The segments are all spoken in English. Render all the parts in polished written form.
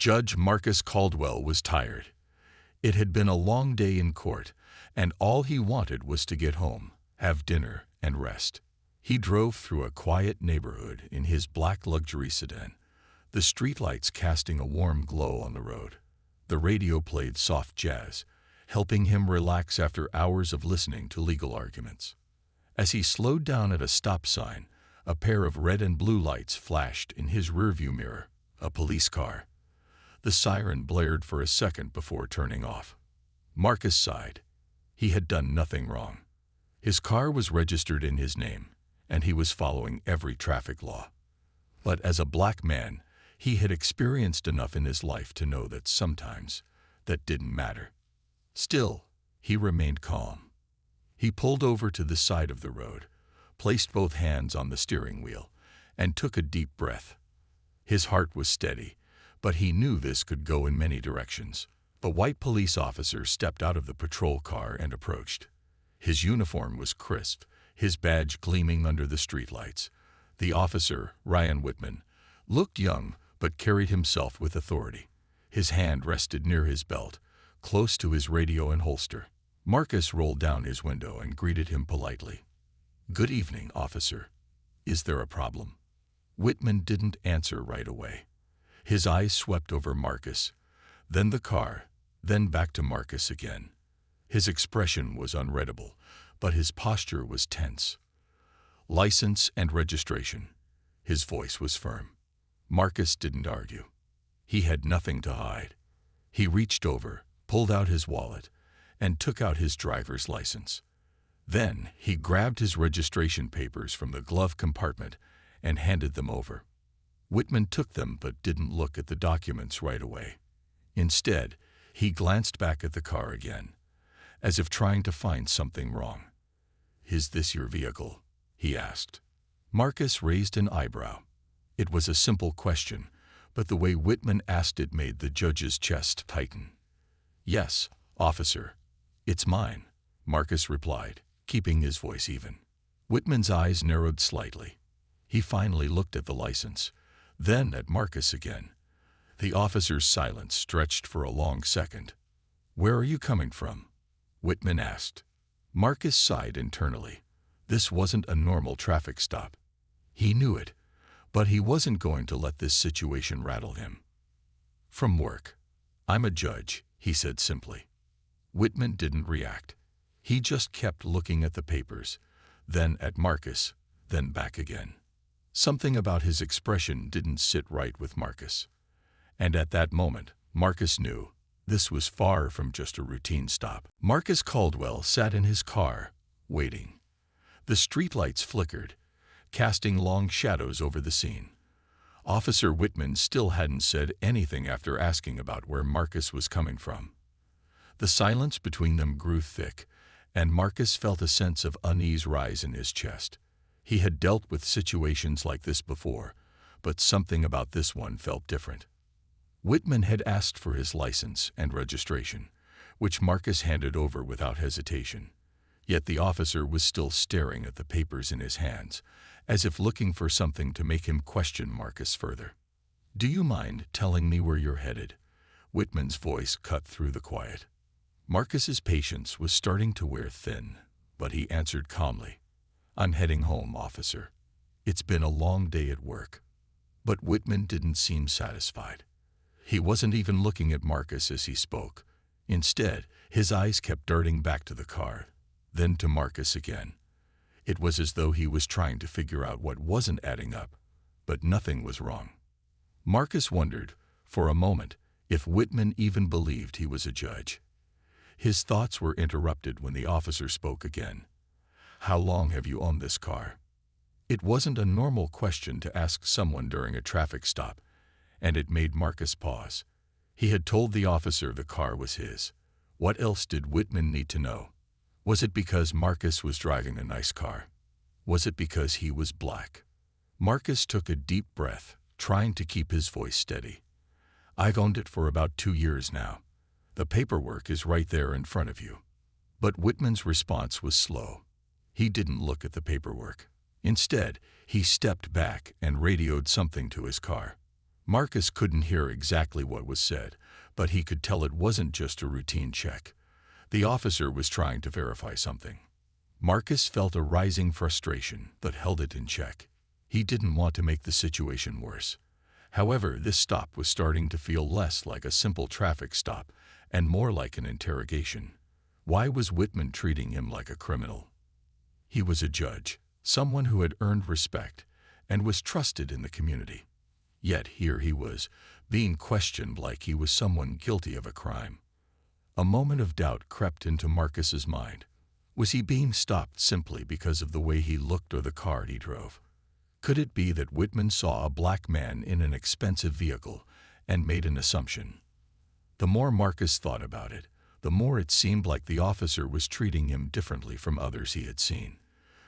Judge Marcus Caldwell was tired. It had been a long day in court, and all he wanted was to get home, have dinner, and rest. He drove through a quiet neighborhood in his black luxury sedan, the streetlights casting a warm glow on the road. The radio played soft jazz, helping him relax after hours of listening to legal arguments. As he slowed down at a stop sign, a pair of red and blue lights flashed in his rearview mirror, a police car. The siren blared for a second before turning off. Marcus sighed. He had done nothing wrong. His car was registered in his name, and he was following every traffic law. But as a black man, he had experienced enough in his life to know that sometimes that didn't matter. Still, he remained calm. He pulled over to the side of the road, placed both hands on the steering wheel, and took a deep breath. His heart was steady, but he knew this could go in many directions. A white police officer stepped out of the patrol car and approached. His uniform was crisp, his badge gleaming under the streetlights. The officer, Ryan Whitman, looked young but carried himself with authority. His hand rested near his belt, close to his radio and holster. Marcus rolled down his window and greeted him politely. "Good evening, officer. Is there a problem?" Whitman didn't answer right away. His eyes swept over Marcus, then the car, then back to Marcus again. His expression was unreadable, but his posture was tense. "License and registration." His voice was firm. Marcus didn't argue. He had nothing to hide. He reached over, pulled out his wallet, and took out his driver's license. Then he grabbed his registration papers from the glove compartment and handed them over. Whitman took them but didn't look at the documents right away. Instead, he glanced back at the car again, as if trying to find something wrong. "Is this your vehicle?" he asked. Marcus raised an eyebrow. It was a simple question, but the way Whitman asked it made the judge's chest tighten. "Yes, officer. It's mine," Marcus replied, keeping his voice even. Whitman's eyes narrowed slightly. He finally looked at the license, then at Marcus again. The officer's silence stretched for a long second. "Where are you coming from?" Whitman asked. Marcus sighed internally. This wasn't a normal traffic stop. He knew it, but he wasn't going to let this situation rattle him. "From work. I'm a judge," he said simply. Whitman didn't react. He just kept looking at the papers, then at Marcus, then back again. Something about his expression didn't sit right with Marcus. And at that moment, Marcus knew this was far from just a routine stop. Marcus Caldwell sat in his car, waiting. The streetlights flickered, casting long shadows over the scene. Officer Whitman still hadn't said anything after asking about where Marcus was coming from. The silence between them grew thick, and Marcus felt a sense of unease rise in his chest. He had dealt with situations like this before, but something about this one felt different. Whitman had asked for his license and registration, which Marcus handed over without hesitation. Yet the officer was still staring at the papers in his hands, as if looking for something to make him question Marcus further. "Do you mind telling me where you're headed?" Whitman's voice cut through the quiet. Marcus's patience was starting to wear thin, but he answered calmly, "I'm heading home, officer. It's been a long day at work." But Whitman didn't seem satisfied. He wasn't even looking at Marcus as he spoke. Instead, his eyes kept darting back to the car, then to Marcus again. It was as though he was trying to figure out what wasn't adding up, but nothing was wrong. Marcus wondered, for a moment, if Whitman even believed he was a judge. His thoughts were interrupted when the officer spoke again. "How long have you owned this car?" It wasn't a normal question to ask someone during a traffic stop, and it made Marcus pause. He had told the officer the car was his. What else did Whitman need to know? Was it because Marcus was driving a nice car? Was it because he was black? Marcus took a deep breath, trying to keep his voice steady. "I've owned it for about 2 years now. The paperwork is right there in front of you." But Whitman's response was slow. He didn't look at the paperwork. Instead, he stepped back and radioed something to his car. Marcus couldn't hear exactly what was said, but he could tell it wasn't just a routine check. The officer was trying to verify something. Marcus felt a rising frustration, but held it in check. He didn't want to make the situation worse. However, this stop was starting to feel less like a simple traffic stop and more like an interrogation. Why was Whitman treating him like a criminal? He was a judge, someone who had earned respect and was trusted in the community. Yet here he was, being questioned like he was someone guilty of a crime. A moment of doubt crept into Marcus's mind. Was he being stopped simply because of the way he looked or the car he drove? Could it be that Whitman saw a black man in an expensive vehicle and made an assumption? The more Marcus thought about it, the more it seemed like the officer was treating him differently from others he had seen.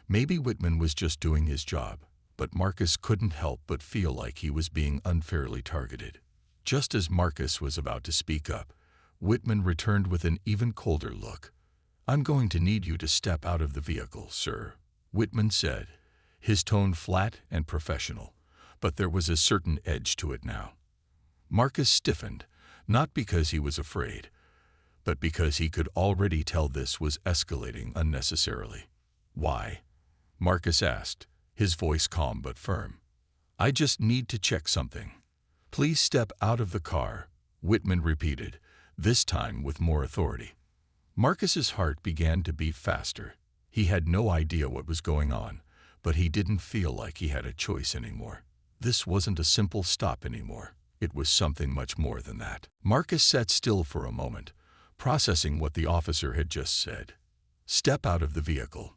Maybe Whitman was just doing his job, but Marcus couldn't help but feel like he was being unfairly targeted. Just as Marcus was about to speak up, Whitman returned with an even colder look. "I'm going to need you to step out of the vehicle, sir," Whitman said, his tone flat and professional, but there was a certain edge to it now. Marcus stiffened, not because he was afraid, but because he could already tell this was escalating unnecessarily. "Why?" Marcus asked, his voice calm but firm. "I just need to check something." "Please step out of the car," Whitman repeated, this time with more authority. Marcus's heart began to beat faster. He had no idea what was going on, but he didn't feel like he had a choice anymore. This wasn't a simple stop anymore. It was something much more than that. Marcus sat still for a moment, processing what the officer had just said. Step out of the vehicle.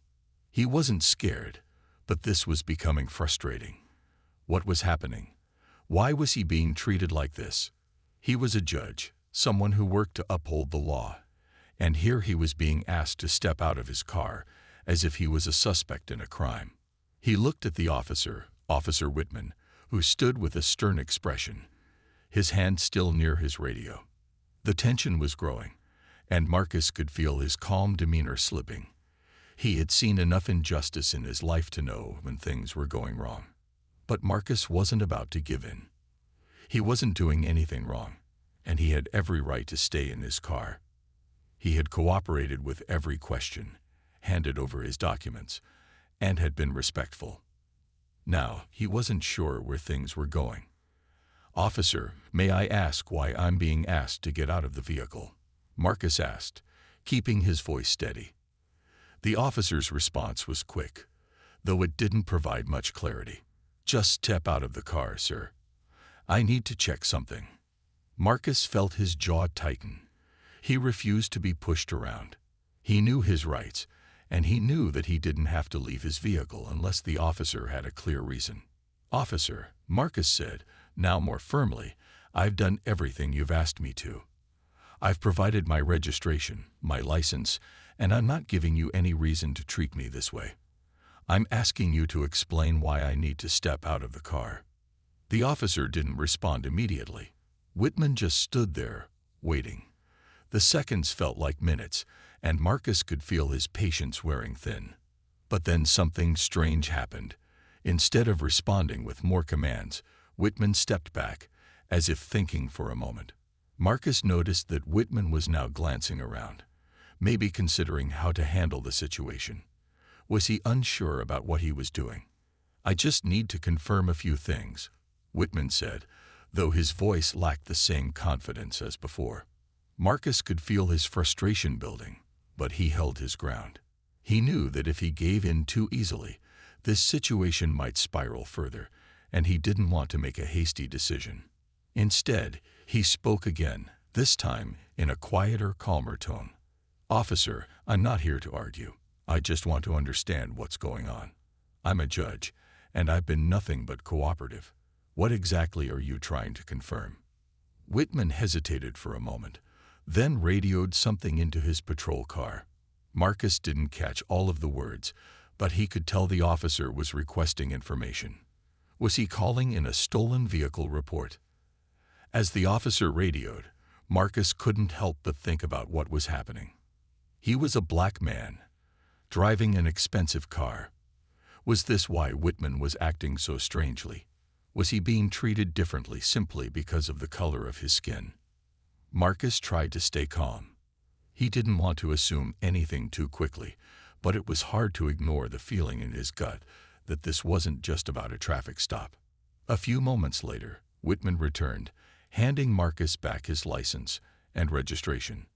He wasn't scared, but this was becoming frustrating. What was happening? Why was he being treated like this? He was a judge, someone who worked to uphold the law, and here he was being asked to step out of his car as if he was a suspect in a crime. He looked at the officer, Officer Whitman, who stood with a stern expression, his hand still near his radio. The tension was growing, and Marcus could feel his calm demeanor slipping. He had seen enough injustice in his life to know when things were going wrong. But Marcus wasn't about to give in. He wasn't doing anything wrong, and he had every right to stay in his car. He had cooperated with every question, handed over his documents, and had been respectful. Now, he wasn't sure where things were going. "Officer, may I ask why I'm being asked to get out of the vehicle?" Marcus asked, keeping his voice steady. The officer's response was quick, though it didn't provide much clarity. "Just step out of the car, sir. I need to check something." Marcus felt his jaw tighten. He refused to be pushed around. He knew his rights, and he knew that he didn't have to leave his vehicle unless the officer had a clear reason. "Officer," Marcus said, now more firmly, "I've done everything you've asked me to. I've provided my registration, my license, and I'm not giving you any reason to treat me this way. I'm asking you to explain why I need to step out of the car." The officer didn't respond immediately. Whitman just stood there, waiting. The seconds felt like minutes, and Marcus could feel his patience wearing thin. But then something strange happened. Instead of responding with more commands, Whitman stepped back, as if thinking for a moment. Marcus noticed that Whitman was now glancing around, maybe considering how to handle the situation. Was he unsure about what he was doing? "I just need to confirm a few things," Whitman said, though his voice lacked the same confidence as before. Marcus could feel his frustration building, but he held his ground. He knew that if he gave in too easily, this situation might spiral further, and he didn't want to make a hasty decision. Instead, he spoke again, this time in a quieter, calmer tone. "Officer, I'm not here to argue. I just want to understand what's going on. I'm a judge, and I've been nothing but cooperative. What exactly are you trying to confirm?" Whitman hesitated for a moment, then radioed something into his patrol car. Marcus didn't catch all of the words, but he could tell the officer was requesting information. Was he calling in a stolen vehicle report? As the officer radioed, Marcus couldn't help but think about what was happening. He was a black man, driving an expensive car. Was this why Whitman was acting so strangely? Was he being treated differently simply because of the color of his skin? Marcus tried to stay calm. He didn't want to assume anything too quickly, but it was hard to ignore the feeling in his gut that this wasn't just about a traffic stop. A few moments later, Whitman returned, handing Marcus back his license and registration.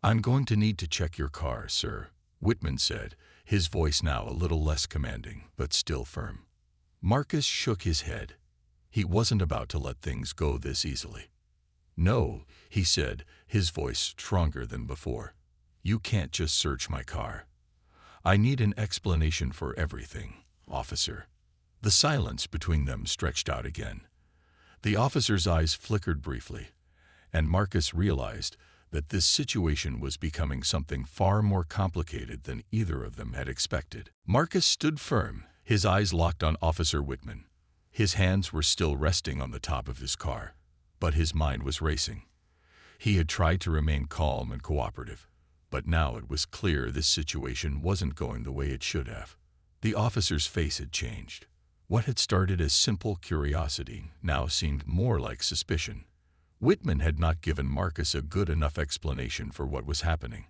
"I'm going to need to check your car, sir," Whitman said, his voice now a little less commanding, but still firm. Marcus shook his head. He wasn't about to let things go this easily. "No," he said, his voice stronger than before. "You can't just search my car. I need an explanation for everything, officer." The silence between them stretched out again. The officer's eyes flickered briefly, and Marcus realized that this situation was becoming something far more complicated than either of them had expected. Marcus stood firm, his eyes locked on Officer Whitman. His hands were still resting on the top of his car, but his mind was racing. He had tried to remain calm and cooperative, but now it was clear this situation wasn't going the way it should have. The officer's face had changed. What had started as simple curiosity now seemed more like suspicion. Whitman had not given Marcus a good enough explanation for what was happening,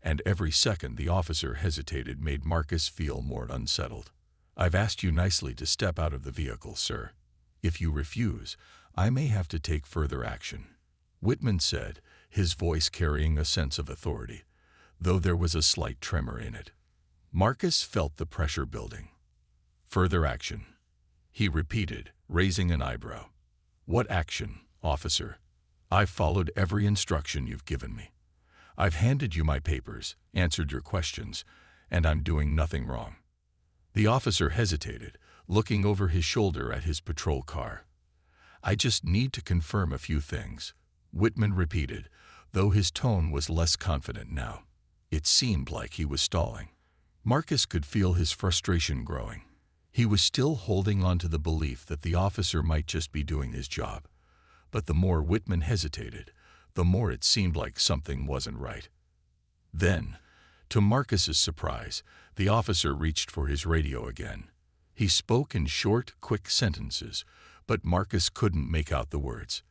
and every second the officer hesitated made Marcus feel more unsettled. "I've asked you nicely to step out of the vehicle, sir. If you refuse, I may have to take further action," Whitman said, his voice carrying a sense of authority, though there was a slight tremor in it. Marcus felt the pressure building. "Further action," he repeated, raising an eyebrow. "What action, officer? I've followed every instruction you've given me. I've handed you my papers, answered your questions, and I'm doing nothing wrong." The officer hesitated, looking over his shoulder at his patrol car. "I just need to confirm a few things," Whitman repeated, though his tone was less confident now. It seemed like he was stalling. Marcus could feel his frustration growing. He was still holding on to the belief that the officer might just be doing his job. But the more Whitman hesitated, the more it seemed like something wasn't right. Then, to Marcus's surprise, the officer reached for his radio again. He spoke in short, quick sentences, but Marcus couldn't make out the words.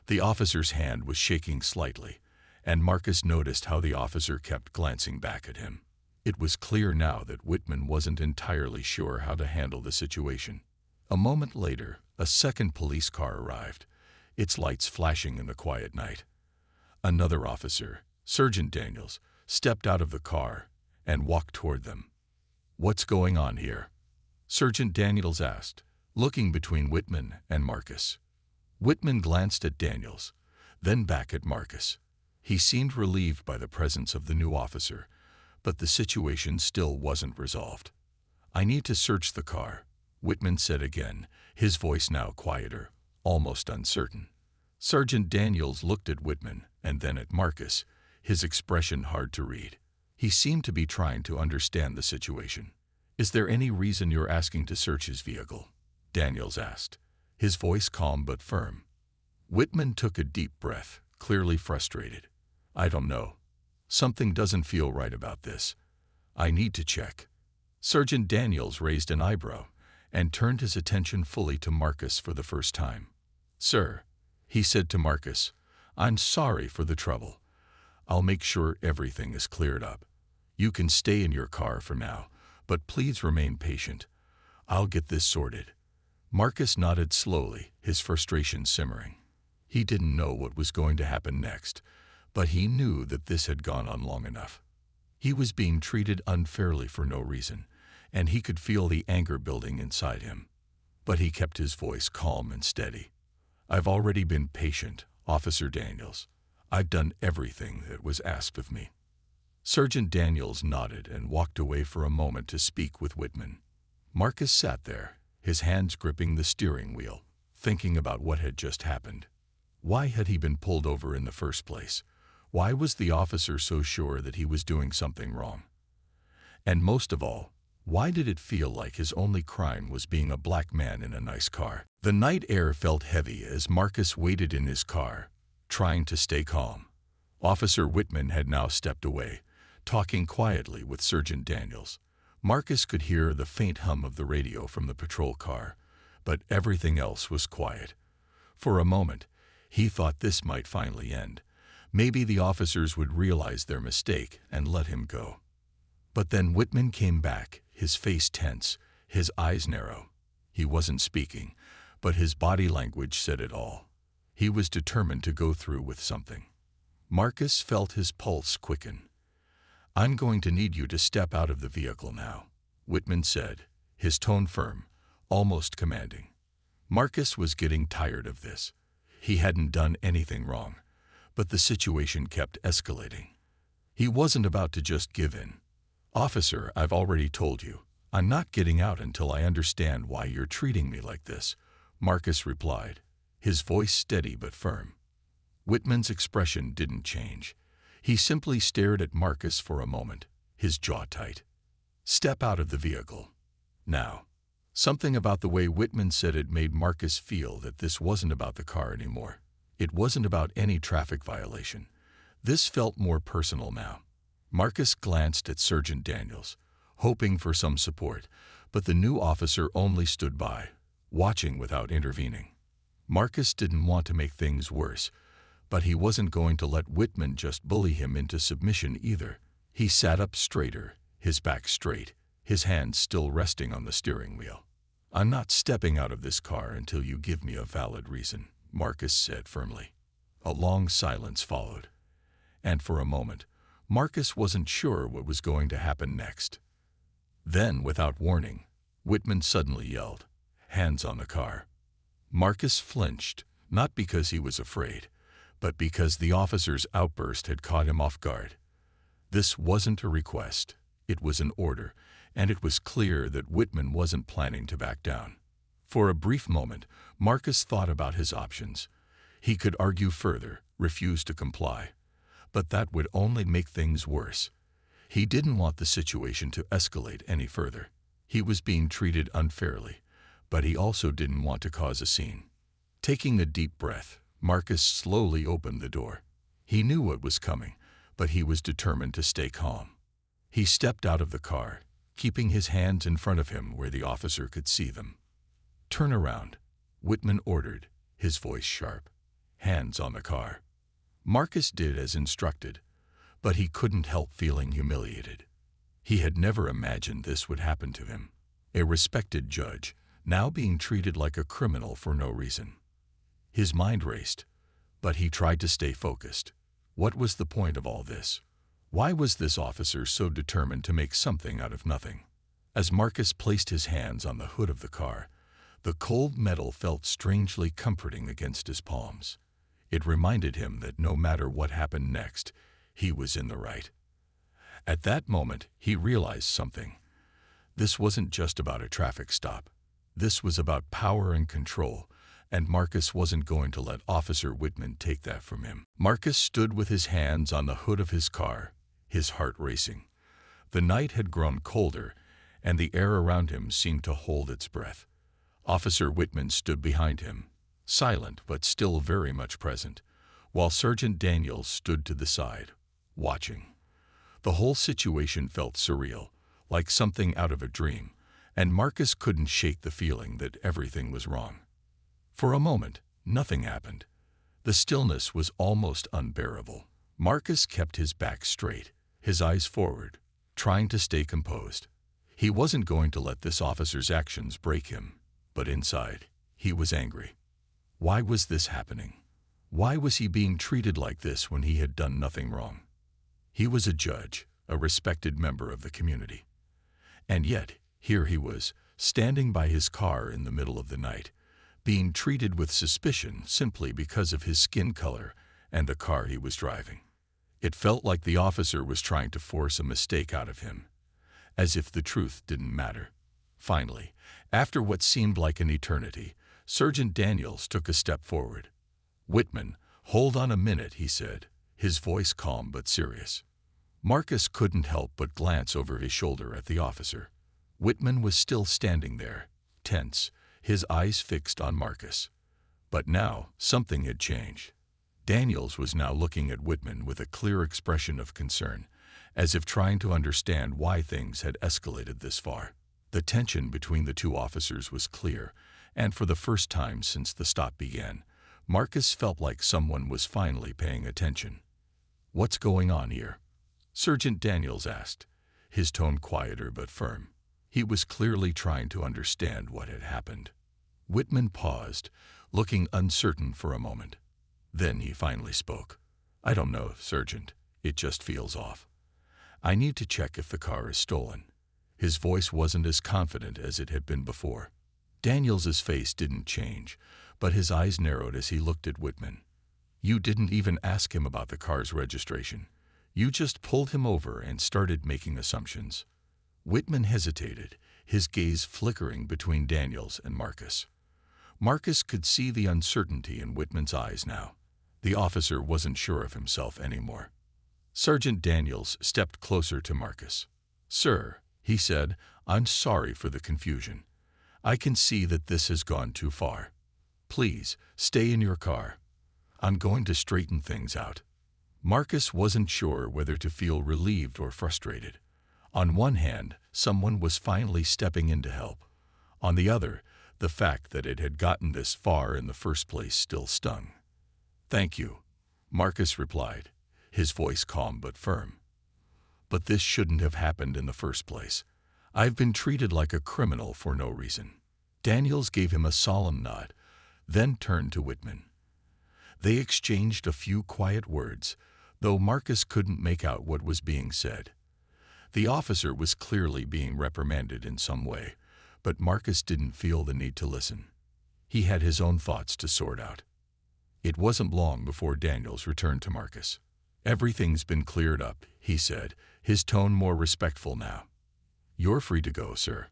The officer's hand was shaking slightly, and Marcus noticed how the officer kept glancing back at him. It was clear now that Whitman wasn't entirely sure how to handle the situation. A moment later, a second police car arrived, its lights flashing in the quiet night. Another officer, Sergeant Daniels, stepped out of the car and walked toward them. "What's going on here?" Sergeant Daniels asked, looking between Whitman and Marcus. Whitman glanced at Daniels, then back at Marcus. He seemed relieved by the presence of the new officer, but the situation still wasn't resolved. "I need to search the car," Whitman said again, his voice now quieter, almost uncertain. Sergeant Daniels looked at Whitman and then at Marcus, his expression hard to read. He seemed to be trying to understand the situation. "Is there any reason you're asking to search his vehicle?" Daniels asked, his voice calm but firm. Whitman took a deep breath, clearly frustrated. "I don't know. Something doesn't feel right about this. I need to check." Sergeant Daniels raised an eyebrow and turned his attention fully to Marcus for the first time. "Sir," he said to Marcus, "I'm sorry for the trouble. I'll make sure everything is cleared up. You can stay in your car for now, but please remain patient. I'll get this sorted." Marcus nodded slowly, his frustration simmering. He didn't know what was going to happen next, but he knew that this had gone on long enough. He was being treated unfairly for no reason, and he could feel the anger building inside him. But he kept his voice calm and steady. "I've already been patient, Officer Daniels. I've done everything that was asked of me." Sergeant Daniels nodded and walked away for a moment to speak with Whitman. Marcus sat there, his hands gripping the steering wheel, thinking about what had just happened. Why had he been pulled over in the first place? Why was the officer so sure that he was doing something wrong? And most of all, why did it feel like his only crime was being a black man in a nice car? The night air felt heavy as Marcus waited in his car, trying to stay calm. Officer Whitman had now stepped away, talking quietly with Sergeant Daniels. Marcus could hear the faint hum of the radio from the patrol car, but everything else was quiet. For a moment, he thought this might finally end. Maybe the officers would realize their mistake and let him go. But then Whitman came back, his face tense, his eyes narrow. He wasn't speaking, but his body language said it all. He was determined to go through with something. Marcus felt his pulse quicken. "I'm going to need you to step out of the vehicle now," Whitman said, his tone firm, almost commanding. Marcus was getting tired of this. He hadn't done anything wrong, but the situation kept escalating. He wasn't about to just give in. "Officer, I've already told you. I'm not getting out until I understand why you're treating me like this," Marcus replied, his voice steady but firm. Whitman's expression didn't change. He simply stared at Marcus for a moment, his jaw tight. "Step out of the vehicle. Now." Something about the way Whitman said it made Marcus feel that this wasn't about the car anymore. It wasn't about any traffic violation. This felt more personal now. Marcus glanced at Sergeant Daniels, hoping for some support, but the new officer only stood by, watching without intervening. Marcus didn't want to make things worse, but he wasn't going to let Whitman just bully him into submission either. He sat up straighter, his back straight, his hands still resting on the steering wheel. "I'm not stepping out of this car until you give me a valid reason," Marcus said firmly. A long silence followed, and for a moment, Marcus wasn't sure what was going to happen next. Then, without warning, Whitman suddenly yelled, "Hands on the car." Marcus flinched, not because he was afraid, but because the officer's outburst had caught him off guard. This wasn't a request, it was an order, and it was clear that Whitman wasn't planning to back down. For a brief moment, Marcus thought about his options. He could argue further, refuse to comply, but that would only make things worse. He didn't want the situation to escalate any further. He was being treated unfairly, but he also didn't want to cause a scene. Taking a deep breath, Marcus slowly opened the door. He knew what was coming, but he was determined to stay calm. He stepped out of the car, keeping his hands in front of him where the officer could see them. "Turn around," Whitman ordered, his voice sharp. "Hands on the car." Marcus did as instructed, but he couldn't help feeling humiliated. He had never imagined this would happen to him. A respected judge, now being treated like a criminal for no reason. His mind raced, but he tried to stay focused. What was the point of all this? Why was this officer so determined to make something out of nothing? As Marcus placed his hands on the hood of the car, the cold metal felt strangely comforting against his palms. It reminded him that no matter what happened next, he was in the right. At that moment, he realized something. This wasn't just about a traffic stop. This was about power and control, and Marcus wasn't going to let Officer Whitman take that from him. Marcus stood with his hands on the hood of his car, his heart racing. The night had grown colder, and the air around him seemed to hold its breath. Officer Whitman stood behind him, silent but still very much present, while Sergeant Daniels stood to the side, watching. The whole situation felt surreal, like something out of a dream, and Marcus couldn't shake the feeling that everything was wrong. For a moment, nothing happened. The stillness was almost unbearable. Marcus kept his back straight, his eyes forward, trying to stay composed. He wasn't going to let this officer's actions break him, but inside, he was angry. Why was this happening? Why was he being treated like this when he had done nothing wrong? He was a judge, a respected member of the community. And yet, here he was, standing by his car in the middle of the night, being treated with suspicion simply because of his skin color and the car he was driving. It felt like the officer was trying to force a mistake out of him, as if the truth didn't matter. Finally, after what seemed like an eternity, Sergeant Daniels took a step forward. "Whitman, hold on a minute," he said, his voice calm but serious. Marcus couldn't help but glance over his shoulder at the officer. Whitman was still standing there, tense, his eyes fixed on Marcus. But now, something had changed. Daniels was now looking at Whitman with a clear expression of concern, as if trying to understand why things had escalated this far. The tension between the two officers was clear, And for the first time since the stop began, Marcus felt like someone was finally paying attention. "What's going on here?" Sergeant Daniels asked, his tone quieter but firm. He was clearly trying to understand what had happened. Whitman paused, looking uncertain for a moment. Then he finally spoke. "I don't know, Sergeant. It just feels off. I need to check if the car is stolen." His voice wasn't as confident as it had been before. Daniels's face didn't change, but his eyes narrowed as he looked at Whitman. "You didn't even ask him about the car's registration. You just pulled him over and started making assumptions." Whitman hesitated, his gaze flickering between Daniels and Marcus. Marcus could see the uncertainty in Whitman's eyes now. The officer wasn't sure of himself anymore. Sergeant Daniels stepped closer to Marcus. "Sir," he said, "I'm sorry for the confusion. I can see that this has gone too far. Please, stay in your car. I'm going to straighten things out." Marcus wasn't sure whether to feel relieved or frustrated. On one hand, someone was finally stepping in to help. On the other, the fact that it had gotten this far in the first place still stung. "Thank you," Marcus replied, his voice calm but firm. "But this shouldn't have happened in the first place. I've been treated like a criminal for no reason." Daniels gave him a solemn nod, then turned to Whitman. They exchanged a few quiet words, though Marcus couldn't make out what was being said. The officer was clearly being reprimanded in some way, but Marcus didn't feel the need to listen. He had his own thoughts to sort out. It wasn't long before Daniels returned to Marcus. "Everything's been cleared up," he said, his tone more respectful now. "You're free to go, sir."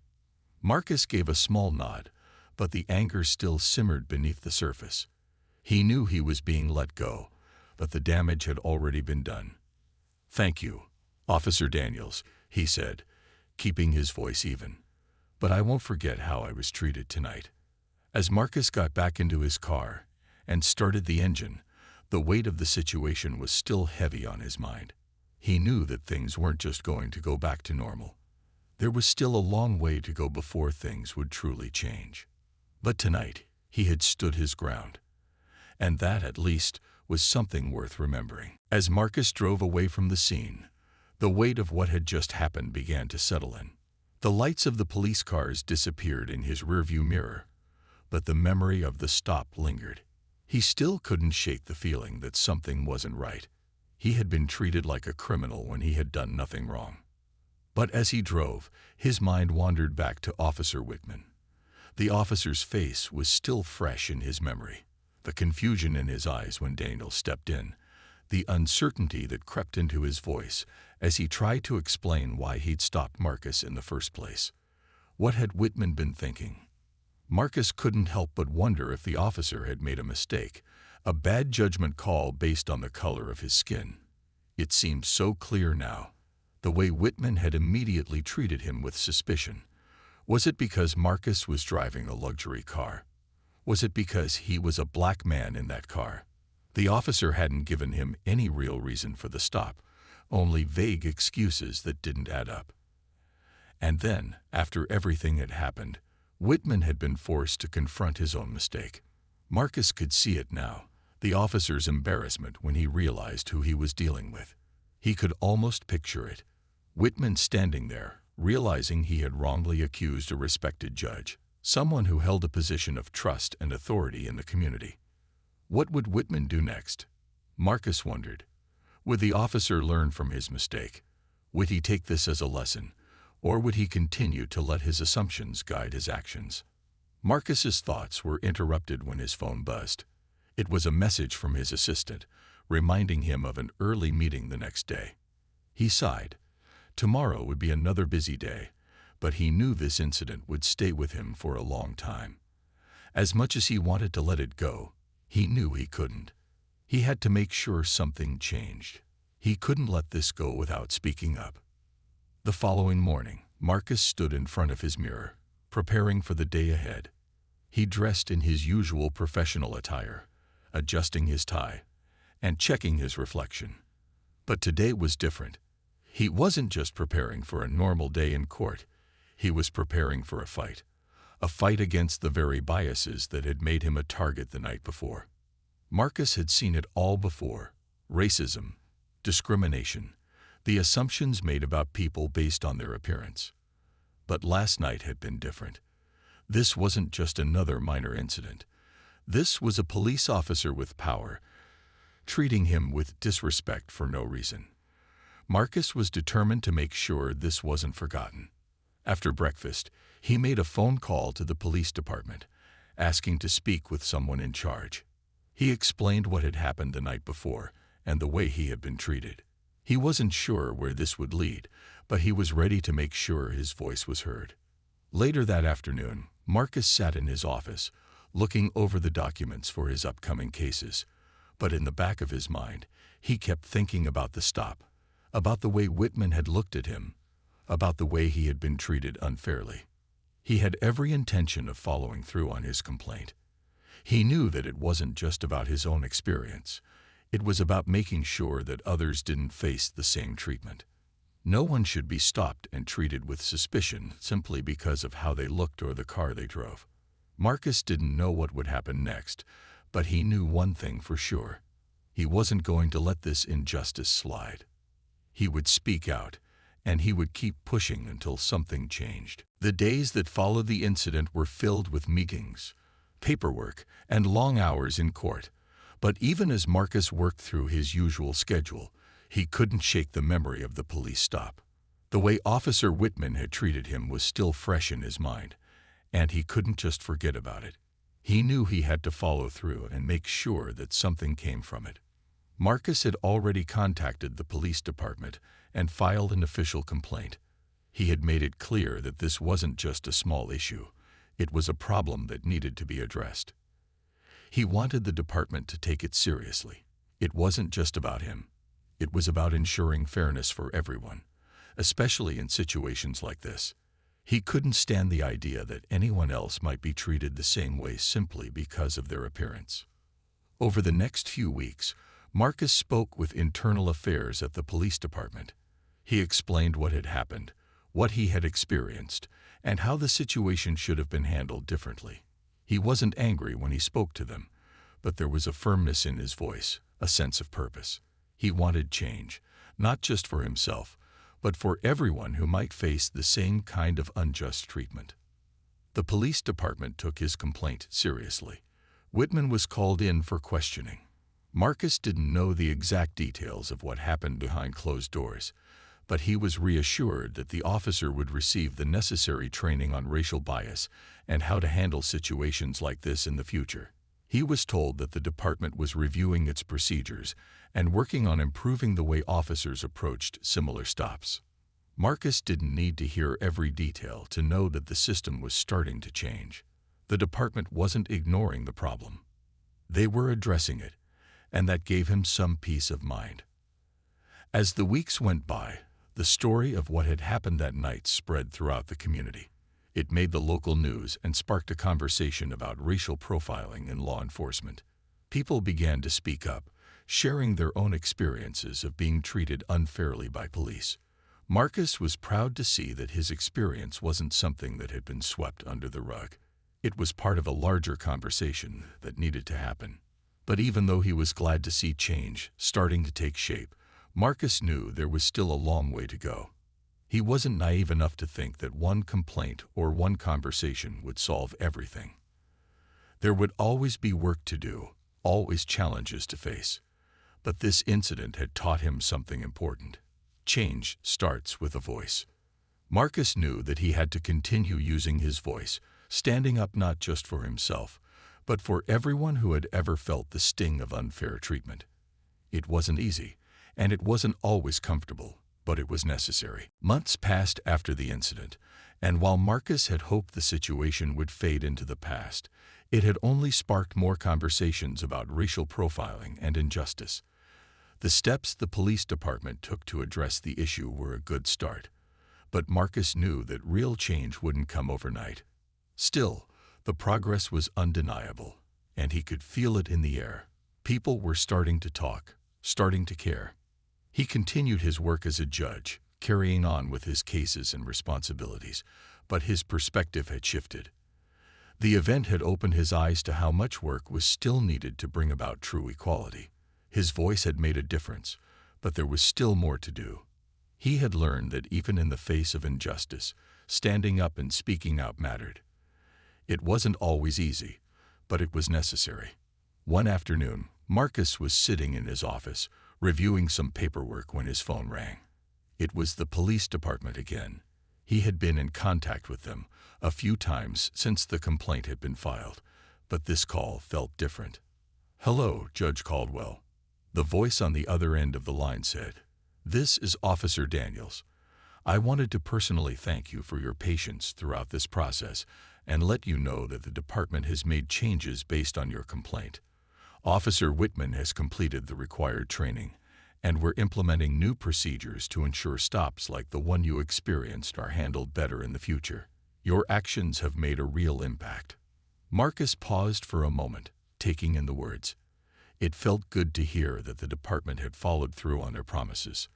Marcus gave a small nod, but the anger still simmered beneath the surface. He knew he was being let go, but the damage had already been done. "Thank you, Officer Daniels," he said, keeping his voice even. "But I won't forget how I was treated tonight." As Marcus got back into his car and started the engine, the weight of the situation was still heavy on his mind. He knew that things weren't just going to go back to normal. There was still a long way to go before things would truly change. But tonight, he had stood his ground. And that, at least, was something worth remembering. As Marcus drove away from the scene, the weight of what had just happened began to settle in. The lights of the police cars disappeared in his rearview mirror, but the memory of the stop lingered. He still couldn't shake the feeling that something wasn't right. He had been treated like a criminal when he had done nothing wrong. But as he drove, his mind wandered back to Officer Whitman. The officer's face was still fresh in his memory. The confusion in his eyes when Daniel stepped in, the uncertainty that crept into his voice as he tried to explain why he'd stopped Marcus in the first place. What had Whitman been thinking? Marcus couldn't help but wonder if the officer had made a mistake, a bad judgment call based on the color of his skin. It seemed so clear now, the way Whitman had immediately treated him with suspicion. Was it because Marcus was driving a luxury car? Was it because he was a black man in that car? The officer hadn't given him any real reason for the stop, only vague excuses that didn't add up. And then, after everything had happened, Whitman had been forced to confront his own mistake. Marcus could see it now, the officer's embarrassment when he realized who he was dealing with. He could almost picture it. Whitman standing there, realizing he had wrongly accused a respected judge, someone who held a position of trust and authority in the community. What would Whitman do next? Marcus wondered. Would the officer learn from his mistake? Would he take this as a lesson, or would he continue to let his assumptions guide his actions? Marcus's thoughts were interrupted when his phone buzzed. It was a message from his assistant, reminding him of an early meeting the next day. He sighed. Tomorrow would be another busy day, but he knew this incident would stay with him for a long time. As much as he wanted to let it go, he knew he couldn't. He had to make sure something changed. He couldn't let this go without speaking up. The following morning, Marcus stood in front of his mirror, preparing for the day ahead. He dressed in his usual professional attire, adjusting his tie, and checking his reflection. But today was different. He wasn't just preparing for a normal day in court. He was preparing for a a fight against the very biases that had made him a target the night before. Marcus had seen it all before: racism, discrimination, the assumptions made about people based on their appearance. But last night had been different. This wasn't just another minor incident. This was a police officer with power, treating him with disrespect for no reason. Marcus was determined to make sure this wasn't forgotten. After breakfast, he made a phone call to the police department, asking to speak with someone in charge. He explained what had happened the night before and the way he had been treated. He wasn't sure where this would lead, but he was ready to make sure his voice was heard. Later that afternoon, Marcus sat in his office, looking over the documents for his upcoming cases. But in the back of his mind, he kept thinking about the stop, about the way Whitman had looked at him, about the way he had been treated unfairly. He had every intention of following through on his complaint. He knew that it wasn't just about his own experience. It was about making sure that others didn't face the same treatment. No one should be stopped and treated with suspicion simply because of how they looked or the car they drove. Marcus didn't know what would happen next, but he knew one thing for sure: he wasn't going to let this injustice slide. He would speak out, and he would keep pushing until something changed. The days that followed the incident were filled with meetings, paperwork, and long hours in court. But even as Marcus worked through his usual schedule, he couldn't shake the memory of the police stop. The way Officer Whitman had treated him was still fresh in his mind, and he couldn't just forget about it. He knew he had to follow through and make sure that something came from it. Marcus had already contacted the police department and filed an official complaint. He had made it clear that this wasn't just a small issue. It was a problem that needed to be addressed. He wanted the department to take it seriously. It wasn't just about him. It was about ensuring fairness for everyone, especially in situations like this. He couldn't stand the idea that anyone else might be treated the same way simply because of their appearance. Over the next few weeks, Marcus spoke with internal affairs at the police department. He explained what had happened, what he had experienced, and how the situation should have been handled differently. He wasn't angry when he spoke to them, but there was a firmness in his voice, a sense of purpose. He wanted change, not just for himself, but for everyone who might face the same kind of unjust treatment. The police department took his complaint seriously. Whitman was called in for questioning. Marcus didn't know the exact details of what happened behind closed doors, but he was reassured that the officer would receive the necessary training on racial bias and how to handle situations like this in the future. He was told that the department was reviewing its procedures and working on improving the way officers approached similar stops. Marcus didn't need to hear every detail to know that the system was starting to change. The department wasn't ignoring the problem. They were addressing it, and that gave him some peace of mind. As the weeks went by, the story of what had happened that night spread throughout the community. It made the local news and sparked a conversation about racial profiling in law enforcement. People began to speak up, sharing their own experiences of being treated unfairly by police. Marcus was proud to see that his experience wasn't something that had been swept under the rug. It was part of a larger conversation that needed to happen. But even though he was glad to see change starting to take shape, Marcus knew there was still a long way to go. He wasn't naive enough to think that one complaint or one conversation would solve everything. There would always be work to do, always challenges to face. But this incident had taught him something important. Change starts with a voice. Marcus knew that he had to continue using his voice, standing up not just for himself, but for everyone who had ever felt the sting of unfair treatment. It wasn't easy, and it wasn't always comfortable, but it was necessary. Months passed after the incident, and while Marcus had hoped the situation would fade into the past, it had only sparked more conversations about racial profiling and injustice. The steps the police department took to address the issue were a good start, but Marcus knew that real change wouldn't come overnight. Still, the progress was undeniable, and he could feel it in the air. People were starting to talk, starting to care. He continued his work as a judge, carrying on with his cases and responsibilities, but his perspective had shifted. The event had opened his eyes to how much work was still needed to bring about true equality. His voice had made a difference, but there was still more to do. He had learned that even in the face of injustice, standing up and speaking out mattered. It wasn't always easy, but it was necessary. One afternoon, Marcus was sitting in his office, reviewing some paperwork when his phone rang. It was the police department again. He had been in contact with them a few times since the complaint had been filed, but this call felt different. "Hello, Judge Caldwell." The voice on the other end of the line said, "This is Officer Daniels. I wanted to personally thank you for your patience throughout this process and let you know that the department has made changes based on your complaint. Officer Whitman has completed the required training, and we're implementing new procedures to ensure stops like the one you experienced are handled better in the future. Your actions have made a real impact." Marcus paused for a moment, taking in the words. It felt good to hear that the department had followed through on their promises.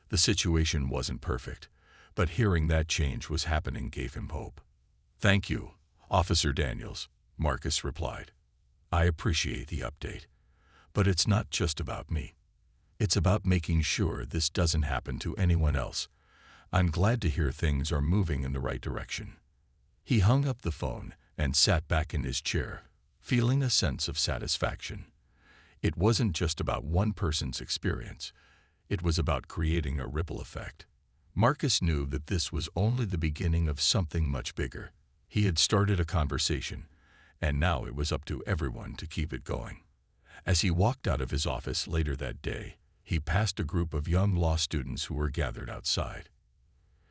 The situation wasn't perfect, but hearing that change was happening gave him hope. "Thank you, Officer Daniels," Marcus replied. "I appreciate the update, but it's not just about me. It's about making sure this doesn't happen to anyone else. I'm glad to hear things are moving in the right direction." He hung up the phone and sat back in his chair, feeling a sense of satisfaction. It wasn't just about one person's experience. It was about creating a ripple effect. Marcus knew that this was only the beginning of something much bigger. He had started a conversation, and now it was up to everyone to keep it going. As he walked out of his office later that day, he passed a group of young law students who were gathered outside.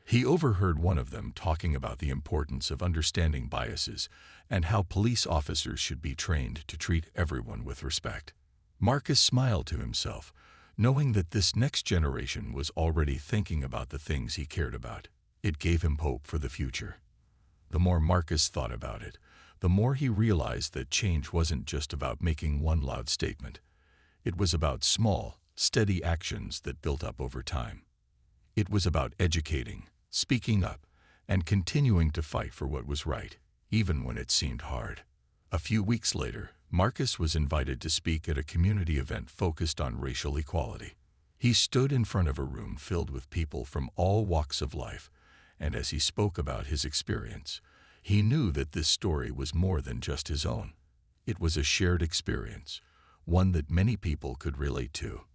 He overheard one of them talking about the importance of understanding biases and how police officers should be trained to treat everyone with respect. Marcus smiled to himself, knowing that this next generation was already thinking about the things he cared about. It gave him hope for the future. The more Marcus thought about it, the more he realized that change wasn't just about making one loud statement. It was about small, steady actions that built up over time. It was about educating, speaking up, and continuing to fight for what was right, even when it seemed hard. A few weeks later, Marcus was invited to speak at a community event focused on racial equality. He stood in front of a room filled with people from all walks of life, and as he spoke about his experience, he knew that this story was more than just his own. It was a shared experience, one that many people could relate to.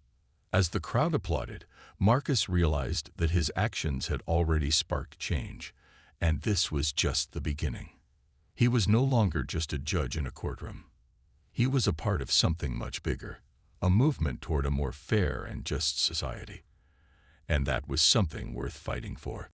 As the crowd applauded, Marcus realized that his actions had already sparked change, and this was just the beginning. He was no longer just a judge in a courtroom. He was a part of something much bigger, a movement toward a more fair and just society. And that was something worth fighting for.